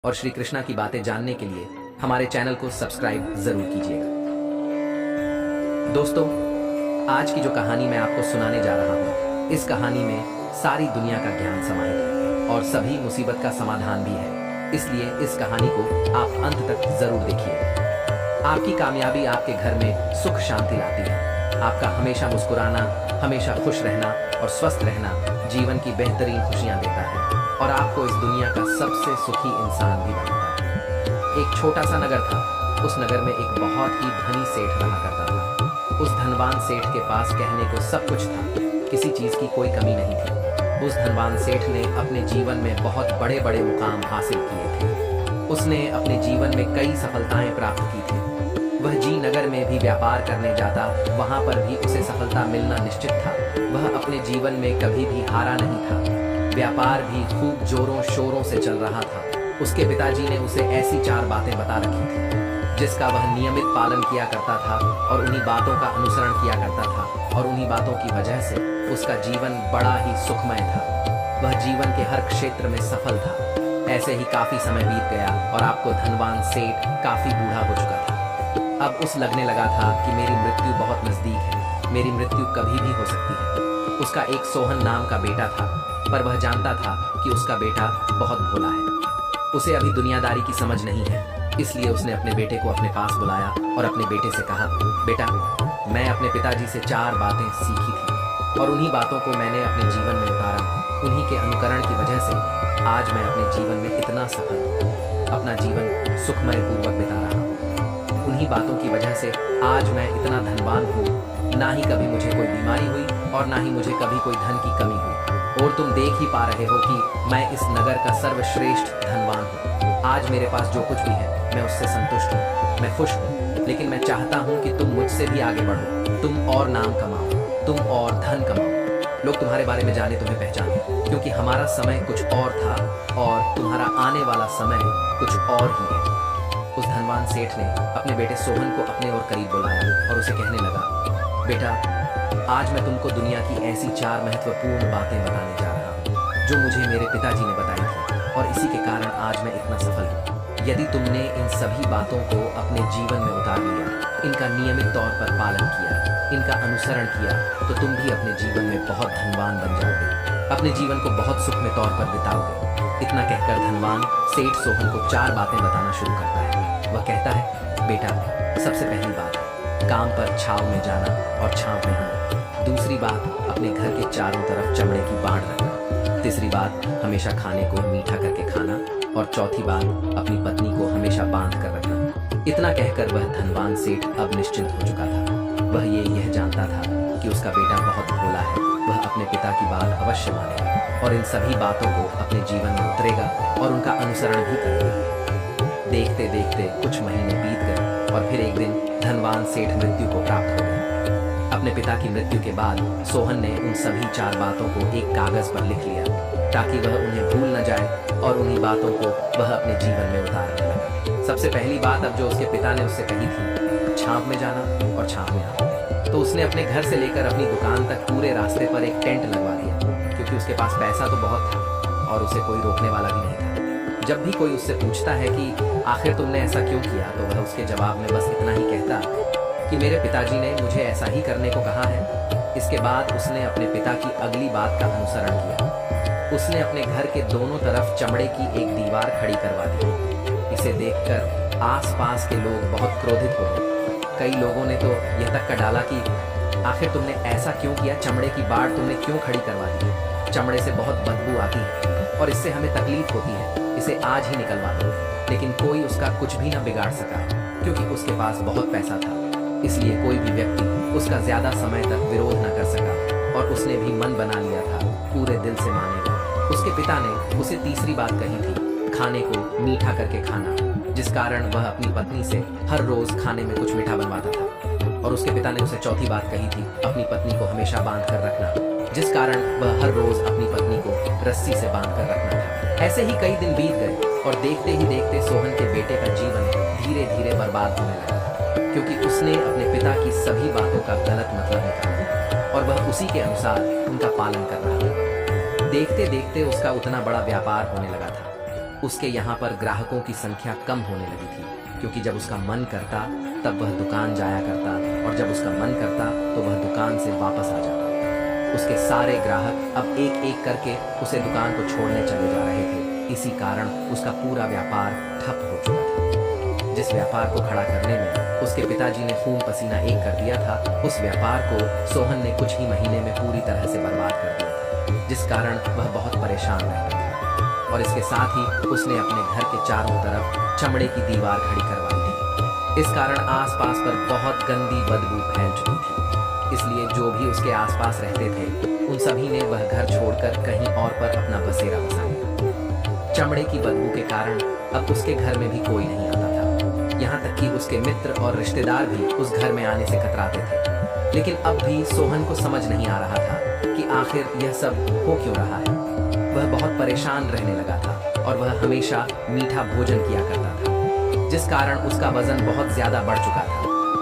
और श्री कृष्णा की बातें जानने के लिए हमारे चैनल को सब्सक्राइब जरूर कीजिएगा। दोस्तों, आज की जो कहानी मैं आपको सुनाने जा रहा हूँ, इस कहानी में सारी दुनिया का ज्ञान समाहित है और सभी मुसीबत का समाधान भी है। इसलिए इस कहानी को आप अंत तक जरूर देखिए। आपकी कामयाबी आपके घर में सुख शांति लाती है। आपका हमेशा मुस्कुराना, हमेशा खुश रहना और स्वस्थ रहना जीवन की बेहतरीन खुशियां देता है और आपको इस दुनिया का सबसे सुखी इंसान भी बनाता है। एक छोटा सा नगर था। उस नगर में एक बहुत ही धनी सेठ रहा करता था। उस धनवान सेठ के पास कहने को सब कुछ था, किसी चीज की कोई कमी नहीं थी। उस धनवान सेठ ने अपने जीवन में बहुत बड़े बड़े मुकाम हासिल किए थे। उसने अपने जीवन में कई सफलताएं प्राप्त की थी। वह जी नगर में भी व्यापार करने जाता, वहां पर भी उसे सफलता मिलना निश्चित था। वह अपने जीवन में कभी भी हारा नहीं था। व्यापार भी खूब जोरों शोरों से चल रहा था। उसके पिताजी ने उसे ऐसी 4 बातें बता रखी थी जिसका वह नियमित पालन किया करता था और उन्हीं बातों का अनुसरण किया करता था और उन्हीं बातों की वजह से उसका जीवन बड़ा ही सुखमय था। वह जीवन के हर क्षेत्र में सफल था। ऐसे ही काफी समय बीत गया और आपको धनवान सेठ काफी बूढ़ा हो चुका था। अब उस लगने लगा था कि मेरी मृत्यु बहुत नजदीक है, मेरी मृत्यु कभी भी हो सकती है। उसका एक सोहन नाम का बेटा था, पर वह जानता था कि उसका बेटा बहुत भोला है। उसे अभी दुनियादारी की समझ नहीं है, इसलिए उसने अपने बेटे को अपने पास बुलाया और अपने बेटे से कहा, बेटा, मैं अपने पिताजी से 4 बातें सीखी थी और उन्हीं बातों को मैंने अपने जीवन में उतारा। उन्हीं के अनुकरण की वजह से आज मैं अपने जीवन में इतना सफल हूँ, अपना जीवन सुखमय पूर्वक बिता रहा हूँ। उन्हीं बातों की वजह से आज मैं इतना धनवान हूँ। ना ही कभी मुझे कोई बीमारी हुई और ना ही मुझे कभी कोई धन की कमी हुई। और तुम देख ही पा रहे हो कि मैं इस नगर का सर्वश्रेष्ठ धनवान हूँ। आज मेरे पास जो कुछ भी है मैं उससे संतुष्ट हूँ, मैं खुश हूँ। लेकिन मैं चाहता हूँ कि तुम मुझसे भी आगे बढ़ो, तुम और नाम कमाओ, तुम और धन कमाओ, लोग तुम्हारे बारे में जाने, तुम्हें पहचाने, क्योंकि हमारा समय कुछ और था और तुम्हारा आने वाला समय कुछ और ही है। उस धनवान सेठ ने अपने बेटे सोहन को अपने और करीब बुलाया और उसे कहने लगा, बेटा, आज मैं तुमको दुनिया की ऐसी 4 महत्वपूर्ण बातें बताने जा रहा हूँ जो मुझे मेरे पिताजी ने बताई थी और इसी के कारण आज मैं इतना सफल हूँ। यदि तुमने इन सभी बातों को अपने जीवन में उतार लिया, इनका नियमित तौर पर पालन किया, इनका अनुसरण किया, तो तुम भी अपने जीवन में बहुत धनवान बन जाओगे, अपने जीवन को बहुत सुखमय तौर पर बिताओगे। इतना कहकर धनवान सेठ सोहन को 4 बातें बताना शुरू करता है। वह कहता है, बेटा, सबसे पहली बात, काम पर छाव में जाना और छाव में आना। दूसरी बात, अपने घर के चारों तरफ चमड़े की बाड़ रखना। तीसरी बात, हमेशा खाने को मीठा करके खाना। और चौथी बात, अपनी पत्नी को हमेशा बांध कर रखना। इतना कहकर वह धनवान सेठ अब निश्चिंत हो चुका था। वह यह जानता था कि उसका बेटा बहुत भोला है, वह अपने पिता की बात अवश्य मानेगा और इन सभी बातों को अपने जीवन में उतरेगा और उनका अनुसरण भी करेगा। देखते देखते कुछ महीने बीत गए और फिर एक दिन धनवान सेठ मृत्यु को प्राप्त हो गया। अपने पिता की मृत्यु के बाद सोहन ने उन सभी 4 बातों को एक कागज पर लिख लिया ताकि वह उन्हें भूल न जाए और उन्हीं बातों को वह अपने जीवन में उतारने लगा। सबसे पहली बात अब जो उसके पिता ने उससे कही थी, छांव में जाना और छांव में आना, तो उसने अपने घर से लेकर अपनी दुकान तक पूरे रास्ते पर एक टेंट लगवा दिया, क्योंकि उसके पास पैसा तो बहुत था और उसे कोई रोकने वाला भी नहीं था। जब भी कोई उससे पूछता है कि आखिर तुमने ऐसा क्यों किया, तो वह उसके जवाब में बस इतना ही कहता कि मेरे पिताजी ने मुझे ऐसा ही करने को कहा है। इसके बाद उसने अपने पिता की अगली बात का अनुसरण किया। उसने अपने घर के दोनों तरफ चमड़े की एक दीवार खड़ी करवा दी। इसे देखकर आसपास के लोग बहुत क्रोधित हो गए। कई लोगों ने तो यह तक कर डाला कि आखिर तुमने ऐसा क्यों किया, चमड़े की बाड़ तुमने क्यों खड़ी करवा दी, चमड़े से बहुत बदबू आती है और इससे हमें तकलीफ होती है, इसे आज ही निकलवा दो। लेकिन कोई उसका कुछ भी न बिगाड़ सका, क्योंकि उसके पास बहुत पैसा था। इसलिए कोई भी व्यक्ति उसका ज्यादा समय तक विरोध न कर सका और उसने भी मन बना लिया था पूरे दिल से मानेगा। उसके पिता ने उसे तीसरी बात कही थी, खाने को मीठा करके खाना, जिस कारण वह अपनी पत्नी से हर रोज खाने में कुछ मीठा बनवाता था। और उसके पिता ने उसे चौथी बात कही थी, अपनी पत्नी को हमेशा बांध कर रखना, जिस कारण वह हर रोज अपनी पत्नी को रस्सी से बांध कर रखना था। ऐसे ही कई दिन बीत गए और देखते ही देखते सोहन के बेटे का जीवन धीरे धीरे बर्बाद होने लगा, क्योंकि उसने अपने पिता की सभी बातों का गलत मतलब निकाला और वह उसी के अनुसार उनका पालन कर रहा था। देखते देखते उसका उतना बड़ा व्यापार होने लगा था उसके यहाँ पर ग्राहकों की संख्या कम होने लगी थी, क्योंकि जब उसका मन करता तब वह दुकान जाया करता और जब उसका मन करता तो वह दुकान से वापस आ जाता। उसके सारे ग्राहक अब एक एक करके उसे दुकान को छोड़ने चले जा रहे थे। इसी कारण उसका पूरा व्यापार ठप हो चुका था। जिस व्यापार को खड़ा करने में उसके पिताजी ने खून पसीना एक कर दिया था, उस व्यापार को सोहन ने कुछ ही महीने में पूरी तरह से बर्बाद कर दिया था, जिस कारण वह बहुत परेशान रहता था। और इसके साथ ही उसने अपने घर के चारों तरफ चमड़े की दीवार खड़ी करवाई थी। इस कारण आसपास पर बहुत गंदी बदबू फैल चुकी थी। इसलिए जो भी उसके आसपास रहते थे उन सभी ने वह घर छोड़कर कहीं और पर अपना बसेरा बसाया। चमड़े की बदबू के कारण अब उसके घर में भी कोई नहीं आता था। यहाँ तक कि उसके मित्र और रिश्तेदार भी उस घर में आने से कतराते थे। लेकिन अब भी सोहन को समझ नहीं आ रहा था कि आखिर यह सब हो क्यों रहा है। वह बहुत परेशान रहने लगा था और वह हमेशा मीठा भोजन किया करता था, जिस कारण उसका वजन बहुत ज्यादा बढ़ चुका था।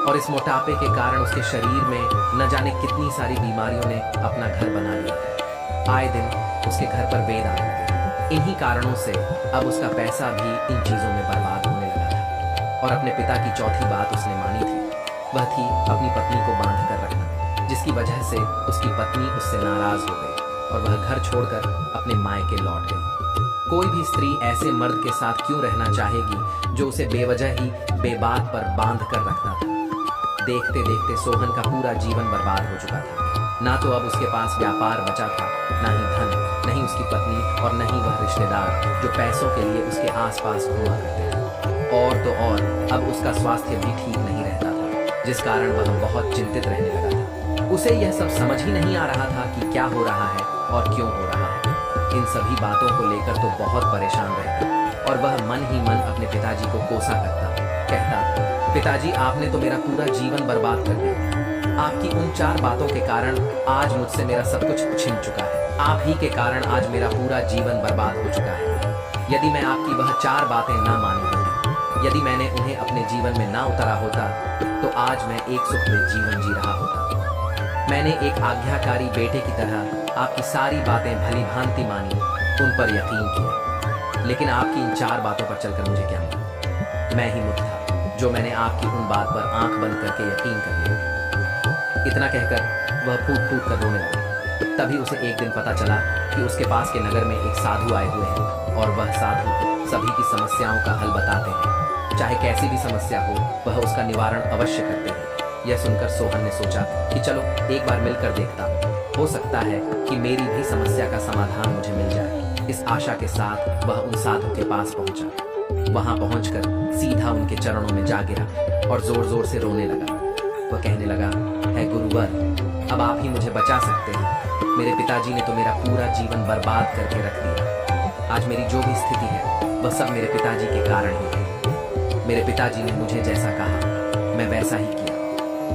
और इस मोटापे के कारण उसके शरीर में न जाने कितनी सारी बीमारियों ने अपना घर बना लिया था। आए दिन उसके घर पर वेद आने लगे। इन्हीं कारणों से अब उसका पैसा भी इन चीजों में बर्बाद होने लगा था। और अपने पिता की चौथी बात उसने मानी थी, वह थी अपनी पत्नी को बांध कर रखना, जिसकी वजह से उसकी पत्नी उससे नाराज हो गई और वह घर छोड़कर अपने मायके लौट गई। कोई भी स्त्री ऐसे मर्द के साथ क्यों रहना चाहेगी जो उसे बेवजह ही बेबात पर बांध कर रखता था। देखते देखते सोहन का पूरा जीवन बर्बाद हो चुका था। ना तो अब उसके पास व्यापार बचा था, ना ही धन, नहीं उसकी पत्नी और न ही वह रिश्तेदार जो पैसों के लिए उसके आसपास घूमा करते थे। और तो और अब उसका स्वास्थ्य भी ठीक नहीं रहता था, जिस कारण वह बहुत चिंतित रहने लगा था। उसे यह सब समझ ही नहीं आ रहा था कि क्या हो रहा है और क्यों हो रहा है। इन सभी बातों को लेकर तो बहुत परेशान रहता और वह मन ही मन अपने पिताजी को कोसा करता, कहता, पिताजी आपने तो मेरा पूरा जीवन बर्बाद कर दिया। आपकी उन 4 बातों के कारण आज मुझसे मेरा सब कुछ छिन चुका है। आप ही के कारण आज मेरा पूरा जीवन बर्बाद हो चुका है। यदि मैं आपकी वह 4 बातें ना मानी होती, यदि मैंने उन्हें अपने जीवन में ना उतारा होता, तो आज मैं एक सुखमय जीवन जी रहा होता। मैंने एक आज्ञाकारी बेटे की तरह आपकी सारी बातें भली भांति मानी, उन पर यकीन किया। लेकिन आपकी इन 4 बातों पर चलकर मुझे क्या मिला? मैं ही मुक्त था जो मैंने आपकी उन बात पर आंख बंद करके यकीन कर लिया। इतना कहकर वह फूट फूट कर रोने लगा। तभी उसे एक दिन पता चला कि उसके पास के नगर में एक साधु आए हुए हैं और वह साधु सभी की समस्याओं का हल बताते हैं। चाहे कैसी भी समस्या हो, वह उसका निवारण अवश्य करते हैं। यह सुनकर सोहन ने सोचा कि चलो एक बार मिलकर देखता हूँ, हो सकता है कि मेरी भी समस्या का समाधान मुझे मिल जाए। इस आशा के साथ वह उन साधु के पास पहुंचा। वहां पहुंचकर सीधा उनके चरणों में जा गिरा और जोर जोर से रोने लगा। वह कहने लगा, है गुरुवर, अब आप ही मुझे बचा सकते हैं। मेरे पिताजी ने तो मेरा पूरा जीवन बर्बाद करके रख दिया। आज मेरी जो भी स्थिति है वह सब मेरे पिताजी के कारण ही है। मेरे पिताजी ने मुझे जैसा कहा मैं वैसा ही किया।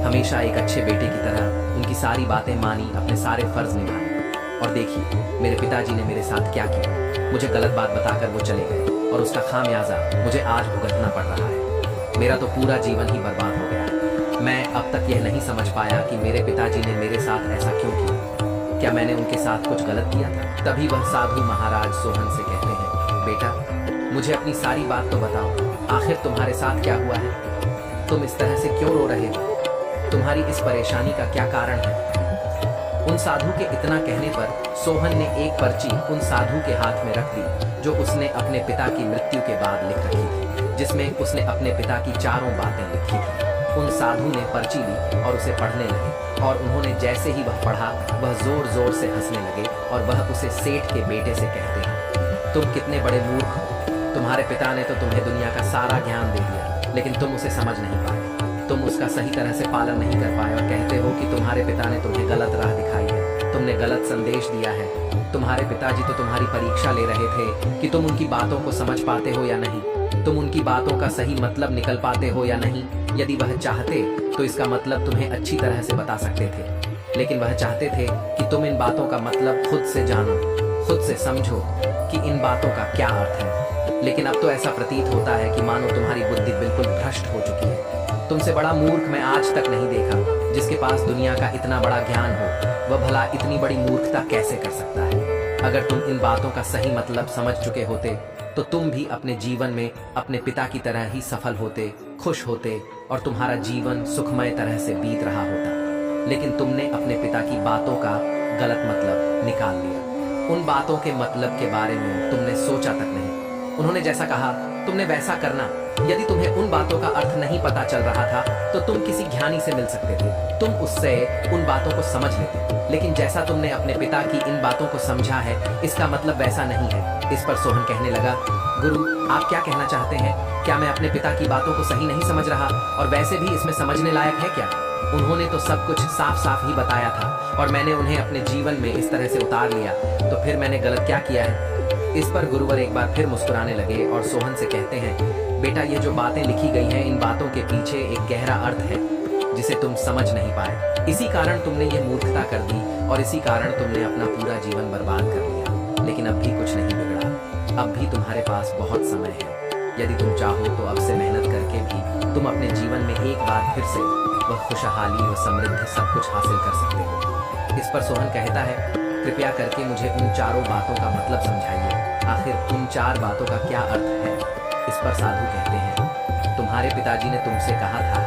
हमेशा एक अच्छे बेटे की तरह उनकी सारी बातें मानी, अपने सारे फर्ज निभाए। और देखिए मेरे पिताजी ने मेरे साथ क्या किया। मुझे गलत बात बताकर वो चले गए और उसका खामियाजा मुझे आज भुगतना पड़ रहा है। मेरा तो पूरा जीवन ही बर्बाद हो गया है। मैं अब तक यह नहीं समझ पाया कि मेरे पिताजी ने मेरे साथ ऐसा क्यों किया। क्या मैंने उनके साथ कुछ गलत किया था? तभी वह साधु महाराज सोहन से कहते हैं, बेटा मुझे अपनी सारी बात तो बताओ, आखिर तुम्हारे साथ क्या हुआ है? तुम इस तरह से क्यों रो रहे हो? तुम्हारी इस परेशानी का क्या कारण है? उन साधु के इतना कहने पर सोहन ने एक पर्ची उन साधु के हाथ में रख दी जो उसने अपने पिता की मृत्यु के बाद लिख रखी थी, जिसमें उसने अपने पिता की 4 बातें लिखी थी। उन साधु ने पर्ची ली और उसे पढ़ने लगे और उन्होंने जैसे ही वह पढ़ा वह जोर जोर से हंसने लगे और वह उसे सेठ के बेटे से कहते हैं, तुम कितने बड़े मूर्ख हो। तुम्हारे पिता ने तो तुम्हें दुनिया का सारा ज्ञान दे दिया, लेकिन तुम उसे समझ नहीं पाए। तुम उसका सही तरह से पालन नहीं कर पाए और कहते हो कि तुम्हारे पिता ने तुम्हें गलत राह दिखाई है, तुमने गलत संदेश दिया है। तुम्हारे पिताजी तो तुम्हारी परीक्षा ले रहे थे कि तुम उनकी बातों को समझ पाते हो या नहीं, तुम उनकी बातों का सही मतलब निकल पाते हो या नहीं। यदि वह चाहते तो इसका मतलब तुम्हें अच्छी तरह से बता सकते थे, लेकिन वह चाहते थे कि तुम इन बातों का मतलब खुद से जानो, खुद से समझो कि इन बातों का क्या अर्थ है। लेकिन अब तो ऐसा प्रतीत होता है कि मानो तुम्हारी बुद्धि बिल्कुल भ्रष्ट हो चुकी है। तुमसे बड़ा मूर्ख मैं आज तक नहीं देखा। जिसके पास दुनिया का इतना बड़ा ज्ञान हो वह भला इतनी बड़ी मूर्खता कैसे कर सकता है। अगर तुम इन बातों का सही मतलब समझ चुके होते तो तुम भी अपने जीवन में अपने पिता की तरह ही सफल होते, खुश होते और तुम्हारा जीवन सुखमय तरह से बीत रहा होता। लेकिन तुमने अपने पिता की बातों का गलत मतलब निकाल लिया। उन बातों के मतलब के बारे में तुमने सोचा तक नहीं। उन्होंने जैसा कहा तुमने वैसा करना। यदि तुम्हें उन बातों का अर्थ नहीं पता चल रहा था तो तुम किसी ज्ञानी से मिल सकते थे, तुम उससे उन बातों को समझ लेते। लेकिन जैसा तुमने अपने पिता की इन बातों को समझा है, इसका मतलब वैसा नहीं है। इस पर सोहन कहने लगा, गुरु आप क्या कहना चाहते हैं? क्या मैं अपने पिता की बातों को सही नहीं समझ रहा? और वैसे भी इसमें समझने लायक है क्या? उन्होंने तो सब कुछ साफ साफ ही बताया था और मैंने उन्हें अपने जीवन में इस तरह से उतार लिया, तो फिर मैंने गलत क्या किया है? इस पर गुरुवर एक बार फिर मुस्कुराने लगे और सोहन से कहते हैं, बेटा ये जो बातें लिखी गई हैं, इन बातों के पीछे एक गहरा अर्थ है जिसे तुम समझ नहीं पाए। इसी कारण तुमने ये मूर्खता कर दी और इसी कारण तुमने अपना पूरा जीवन बर्बाद कर लिया। लेकिन अब भी कुछ नहीं बिगड़ा, अब भी तुम्हारे पास बहुत समय है। यदि तुम चाहो तो अब से मेहनत करके भी तुम अपने जीवन में एक बार फिर से वह खुशहाली व समृद्धि सब कुछ हासिल कर सकते हो। इस पर सोहन कहता है, कृपया करके मुझे उन चारों बातों का मतलब समझाइए। आखिर उन चार बातों का क्या अर्थ है? इस पर साधु कहते हैं, तुम्हारे पिताजी ने तुमसे कहा था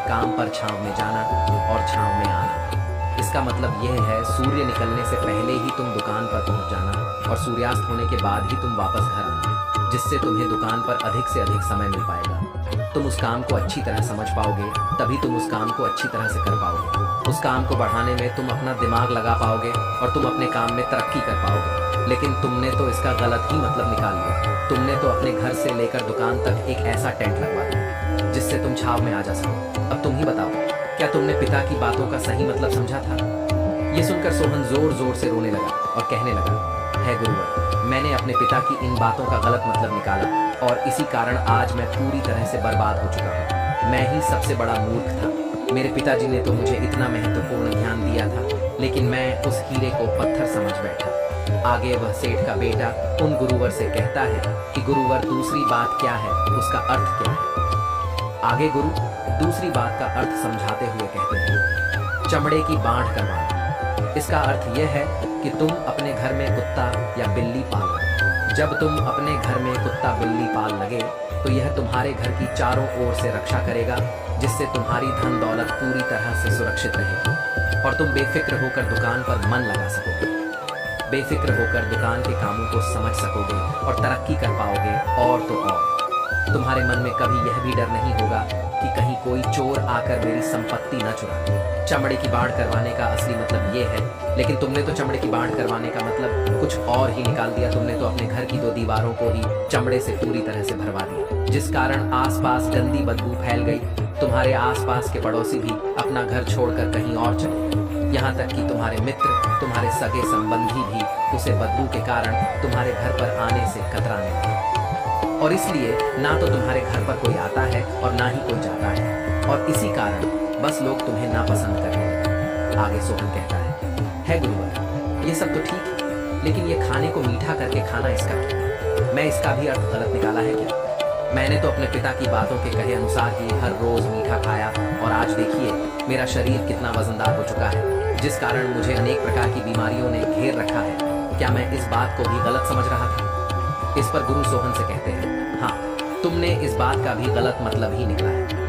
काम पर छांव में जाना और छांव में आना। इसका मतलब यह है सूर्य निकलने से पहले ही तुम दुकान पर पहुंच जाना और सूर्यास्त होने के बाद ही तुम वापस घर आना, जिससे तुम्हें दुकान पर अधिक से अधिक समय मिल पाएगा। तुम उस काम को अच्छी तरह समझ पाओगे, तभी तुम उस काम को अच्छी तरह से कर पाओगे। उस काम को बढ़ाने में तुम अपना दिमाग लगा पाओगे और तुम अपने काम में तरक्की कर पाओगे। लेकिन तुमने तो इसका गलत ही मतलब निकाल लिया। तुमने तो अपने घर से लेकर दुकान तक एक ऐसा टेंट लगवा दिया जिससे तुम छाव में आ जा सको। अब तुम ही बताओ, क्या तुमने पिता की बातों का सही मतलब समझा था? ये सुनकर सोहन जोर जोर से रोने लगा और कहने लगा, है गुरुवर, मैंने अपने पिता की इन बातों का गलत मतलब निकाला और इसी कारण आज मैं पूरी तरह से बर्बाद हो चुका हूँ। मैं ही सबसे बड़ा मूर्ख था। मेरे पिताजी ने तो मुझे इतना महत्वपूर्ण ज्ञान दिया था, लेकिन मैं उस हीरे को पत्थर समझ बैठा। आगे वह सेठ का बेटा उन गुरुवर से कहता है कि गुरुवर दूसरी बात क्या है, उसका अर्थ क्या है? आगे गुरु दूसरी बात का अर्थ समझाते हुए कहते हैं, चमड़े की बांट करवाना। इसका अर्थ यह है कि तुम अपने घर में कुत्ता या बिल्ली पालो। जब तुम अपने घर में कुत्ता बिल्ली पाल लगे तो यह तुम्हारे घर की चारों ओर से रक्षा करेगा, जिससे तुम्हारी धन दौलत पूरी तरह से सुरक्षित रहेगी और तुम बेफिक्र होकर दुकान पर मन लगा सकोगे, बेफिक्र होकर दुकान के कामों को समझ सकोगे और तरक्की कर पाओगे। और तो और तुम्हारे मन में कभी यह भी डर नहीं होगा कि कहीं कोई चोर आकर मेरी संपत्ति न चुरा ले। चमड़े की बाढ़ करवाने का असली मतलब ये है, लेकिन तुमने तो चमड़े की बाढ़ करवाने का मतलब कुछ और ही निकाल दिया। तुमने तो अपने घर की दो दीवारों को ही चमड़े से पूरी तरह से भरवा दिया, जिस कारण आसपास गंदी बदबू फैल गई। तुम्हारे आसपास के पड़ोसी भी अपना घर छोड़कर कहीं और चले गए। यहाँ तक कि तुम्हारे मित्र, तुम्हारे सगे संबंधी भी उसे बदबू के कारण तुम्हारे घर पर आने से कतराने लगे। और इसलिए ना तो तुम्हारे घर पर कोई आता है और ना ही कोई जाता है, और इसी कारण बस लोग तुम्हें नापसंद करने लगे। आगे सोहन कहता है गुरुवर, ये सब तो ठीक है, लेकिन ये खाने को मीठा करके खाना इसका क्या? मैं इसका भी अर्थ गलत निकाला है क्या? मैंने तो अपने पिता की बातों के कहे अनुसार ही हर रोज मीठा खाया और आज देखिए मेरा शरीर कितना वजनदार हो चुका है, जिस कारण मुझे अनेक प्रकार की बीमारियों ने घेर रखा है। क्या मैं इस बात को भी गलत समझ रहा था? इस पर गुरु सोहन से कहते हैं, हाँ, तुमने इस बात का भी गलत मतलब ही निकला है।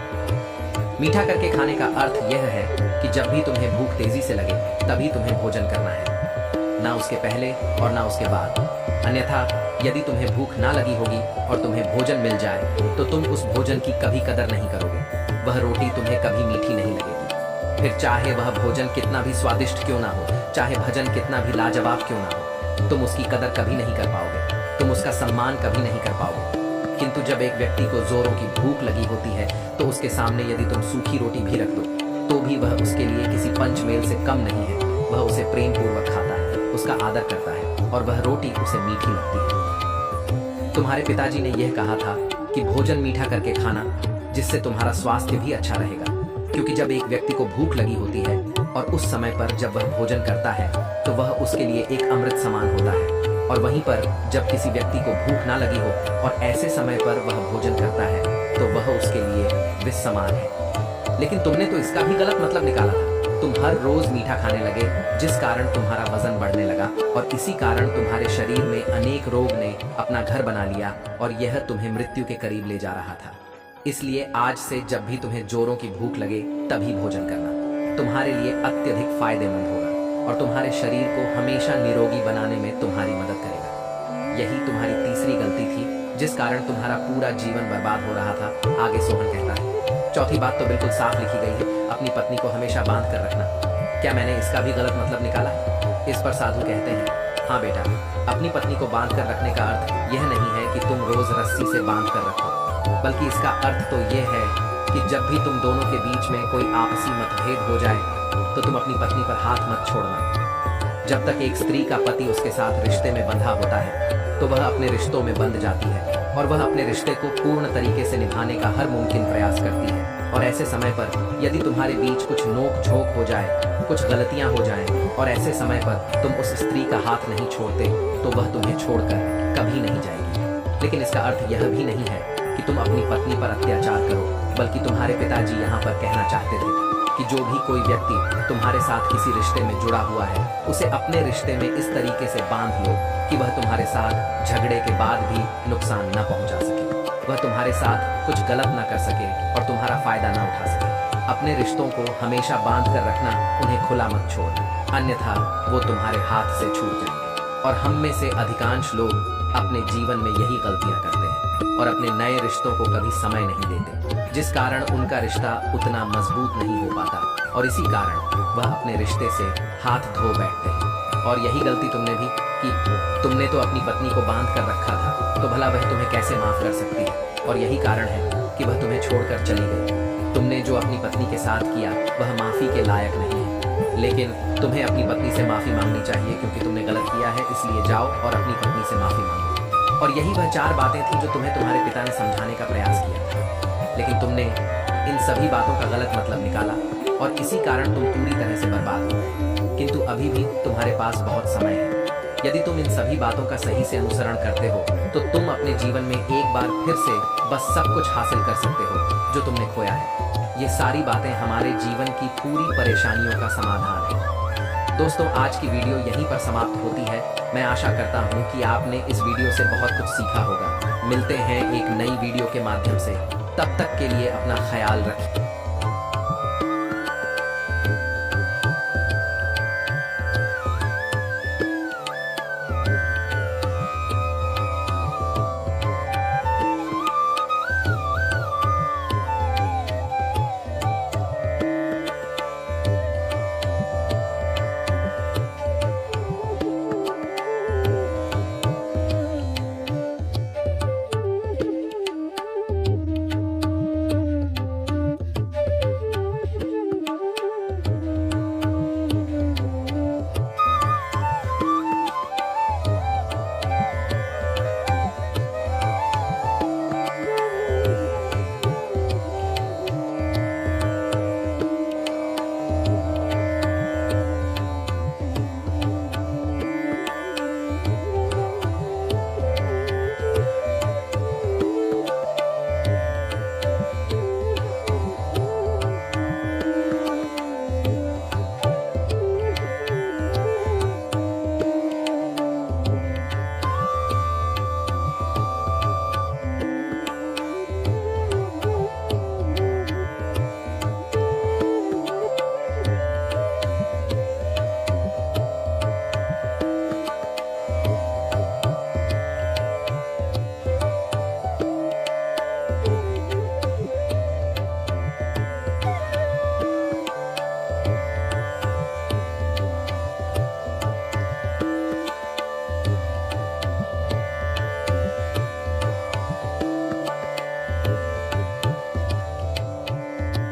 मीठा करके खाने का अर्थ यह है कि जब भी तुम्हें भूख तेजी से लगे तभी तुम्हें भोजन करना है, ना उसके पहले और ना उसके बाद। अन्यथा यदि तुम्हें भूख ना लगी होगी और तुम्हें भोजन मिल जाए तो तुम उस भोजन की कभी कदर नहीं करोगे। वह रोटी तुम्हें कभी मीठी नहीं लगेगी, फिर चाहे वह भोजन कितना भी स्वादिष्ट क्यों ना हो, चाहे भजन कितना भी लाजवाब क्यों ना हो, तुम उसकी कदर कभी नहीं कर पाओगे, तुम उसका सम्मान कभी नहीं कर पाओगे। किंतु जब एक व्यक्ति को जोरों की भूख लगी होती है तो उसके सामने यदि तुम सूखी रोटी भी रख दो तो भी वह उसके लिए किसी पंचमेल से कम नहीं है। वह उसे प्रेम पूर्वक खाता है, उसका आदर करता है और वह रोटी उसे मीठी लगती है। तुम्हारे पिताजी ने यह कहा था कि भोजन मीठा करके खाना, जिससे तुम्हारा स्वास्थ्य भी अच्छा रहेगा, क्योंकि जब एक व्यक्ति को भूख लगी होती है और उस समय पर जब वह भोजन करता है तो वह उसके लिए एक अमृत समान होता है, और वहीं पर जब किसी व्यक्ति को भूख ना लगी हो और ऐसे समय पर वह भोजन करता है तो वह उसके लिए विष समान है। लेकिन तुमने तो इसका भी गलत मतलब निकाला था। तुम हर रोज मीठा खाने लगे, जिस कारण तुम्हारा वजन बढ़ने लगा और इसी कारण तुम्हारे शरीर में अनेक रोग ने अपना घर बना लिया और यह तुम्हें मृत्यु के करीब ले जा रहा था। इसलिए आज से जब भी तुम्हें जोरों की भूख लगे तभी भोजन करना तुम्हारे लिए अत्यधिक फायदेमंद होगा और तुम्हारे शरीर को हमेशा निरोगी बनाने में तुम्हारी मदद करेगा। यही तुम्हारी तीसरी गलती थी जिस कारण तुम्हारा पूरा जीवन बर्बाद हो रहा था। आगे सोहन कहता है, चौथी बात तो बिल्कुल साफ लिखी गई है, अपनी पत्नी को हमेशा बांध कर रखना। क्या मैंने इसका भी गलत मतलब निकाला? इस पर साधु कहते हैं, हाँ बेटा, अपनी पत्नी को बांध कर रखने का अर्थ यह नहीं है कि तुम रोज रस्सी से बांध कर रखो, बल्कि इसका अर्थ तो यह है कि जब भी तुम दोनों के बीच में कोई आपसी मतभेद हो जाए तो तुम अपनी पत्नी पर हाथ मत छोड़ना। जब तक एक स्त्री का पति उसके साथ रिश्ते में बंधा होता है तो वह अपने रिश्तों में बंध जाती है और वह अपने रिश्ते को पूर्ण तरीके से निभाने का हर मुमकिन प्रयास करती है। और ऐसे समय पर यदि तुम्हारे बीच कुछ नोक झोंक हो जाए, कुछ गलतियां हो जाएं और ऐसे समय पर तुम उस स्त्री का हाथ नहीं छोड़ते तो वह तुम्हें छोड़कर कभी नहीं जाएगी। लेकिन इसका अर्थ यह भी नहीं है कि तुम अपनी पत्नी पर अत्याचार करो, बल्कि तुम्हारे पिताजी यहाँ पर कहना चाहते थे कि जो भी कोई व्यक्ति तुम्हारे साथ किसी रिश्ते में जुड़ा हुआ है उसे अपने रिश्ते में इस तरीके से बांध लो कि वह तुम्हारे साथ झगड़े के बाद भी नुकसान न पहुंचा सके, वह तुम्हारे साथ कुछ गलत न कर सके और तुम्हारा फायदा न उठा सके। अपने रिश्तों को हमेशा बांध कर रखना, उन्हें खुला मत छोड़ना, अन्यथा वो तुम्हारे हाथ से छूट जाएंगे। और हम में से अधिकांश लोग अपने जीवन में यही गलतियां करते हैं और अपने नए रिश्तों को कभी समय नहीं देते, जिस कारण उनका रिश्ता उतना मजबूत नहीं हो पाता और इसी कारण वह अपने रिश्ते से हाथ धो बैठते हैं। और यही गलती तुमने भी की। तुमने तो अपनी पत्नी को बांध कर रखा था, तो भला वह तुम्हें कैसे माफ कर सकती है? और यही कारण है कि वह तुम्हें छोड़कर चली गई। तुमने जो अपनी पत्नी के साथ किया वह माफी के लायक नहीं है, लेकिन तुम्हें अपनी पत्नी से माफी मांगनी चाहिए क्योंकि तुमने गलत किया है। इसलिए जाओ और अपनी पत्नी से माफी मांगो। और यही वह 4 बातें थी जो तुम्हें तुम्हारे पिता ने समझाने का प्रयास किया था, लेकिन तुमने इन सभी बातों का गलत मतलब निकाला और इसी कारण तुम पूरी तरह से बर्बाद हो गए। किंतु अभी भी तुम्हारे पास बहुत समय है। यदि तुम इन सभी बातों का सही से अनुसरण करते हो तो तुम अपने जीवन में एक बार फिर से बस सब कुछ हासिल कर सकते हो जो तुमने खोया है। ये सारी बातें हमारे जीवन की पूरी परेशानियों का समाधान है। दोस्तों, आज की वीडियो यहीं पर समाप्त होती है। मैं आशा करता हूँ कि आपने इस वीडियो से बहुत कुछ सीखा होगा। मिलते हैं एक नई वीडियो के माध्यम से, तब तक के लिए अपना ख्याल रखें।